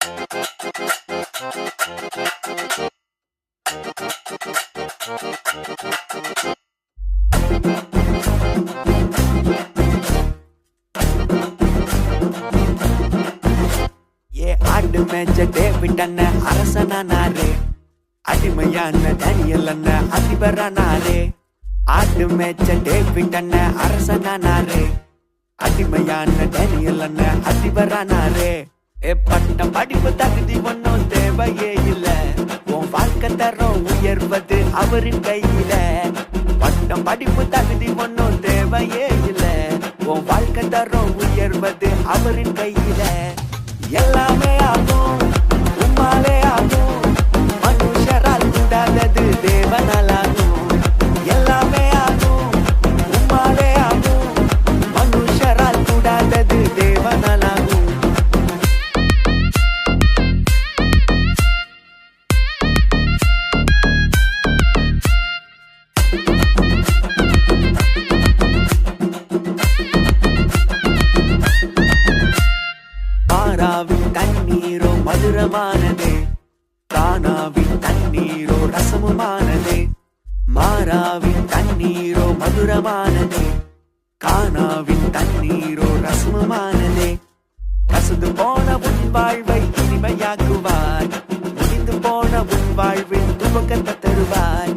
ஆடு மேய்ச்ச டேவிட் அண்ணன் அரசனானாரே, அடிமையான டேனியல் அண்ணன் அதிபரானாரே. ஆடு மேய்ச்ச டேவிட் அண்ணன் அரசனானாரே, அடிமையான டேனியல் அண்ணன் அதிபரானாரே. பட்டம் படிப்பு தகுதி ஒன்னும் தேவையே இல்ல, உன் வாழ்க்கை தரம் உயர்வது அவரின் கையில. பட்டம் படிப்பு தகுதி ஒன்னும் தேவையே இல்ல, உன் வாழ்க்கை தரம் உயர்வது அவரின் கையில. எல்லாமே ஆகும், உம்மாலே ஆகும், மனுஷரால் கூடாதது தேவனால் ஆகும். எல்லாமே ஆகும், உம்மாலே ஆகும், மனுஷரால் கூடாதது தேவனால் ஆகும். மாறாவின் தண்ணீரோ மதுரமானதே, கானாவின் தண்ணீரோ ரசமுமானதே. மாறாவின் தண்ணீரோ மதுரமானதே, கானாவின் தண்ணீரோ ரசமுமானதே. கசந்து போன உன் வாழ்வை இனிமையாக்குவாய், முடிந்து போன உன் வாழ்வின் துவக்கத்தை தருவாய்.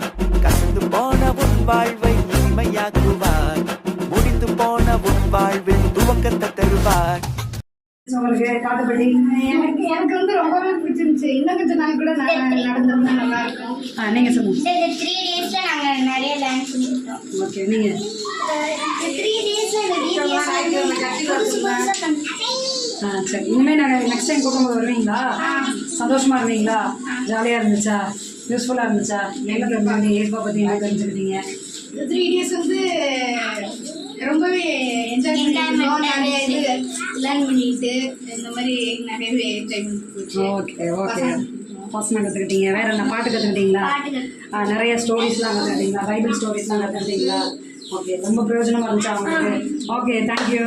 கசந்து போன உன் வாழ்வை இனிமையாக்குவாய், முடிந்து போன உன் வாழ்வின் துவக்கத்தை தருவாய். உங்களுக்கு காட்டுப்படி எனக்கு வந்து ரொம்பவே பிடிச்சிருந்துச்சு. இன்னும் கொஞ்சம் நாள் கூட நடந்திருந்தா நல்லா இருக்கும். நீங்க சொல்லுங்க. இந்த 3 டேஸ்ல நாங்க நிறைய லேர்ன் பண்ணிட்டோம். ஓகே, நீங்க 3 டேஸ்ல சரி. இனிமேல் நாங்கள் நெக்ஸ்ட் டைம் கூப்பிடும்போது வருவீங்களா? சந்தோஷமா இருந்தீங்களா? ஜாலியாக இருந்துச்சா? யூஸ்ஃபுல்லாக இருந்துச்சா? என்ன தெரிஞ்சு ஏற்பா பற்றி என்ன தெரிஞ்சுக்கிட்டீங்க? 3 டேஸ் வந்து ரொம்பவே என்ஜாய் பண்ணிட்டோம். நிறைய இது லேர்ன் பண்ணிட்டு இந்த மாதிரி நிறையவே என்ஜாய் பண்ணிட்டு. ஓகே ஓகே, பசங்க கற்றுக்கிட்டீங்க. வேற என்ன பாட்டு கற்றுக்கிட்டீங்களா? நிறைய ஸ்டோரிஸ்லாம் கற்றுக்கிட்டீங்களா? பைபிள் ஸ்டோரிஸ்லாம் கற்றுக்கிட்டீங்களா? ஓகே, ரொம்ப பிரயோஜனமாக இருந்துச்சா உங்களுக்கு? Okay, thank you.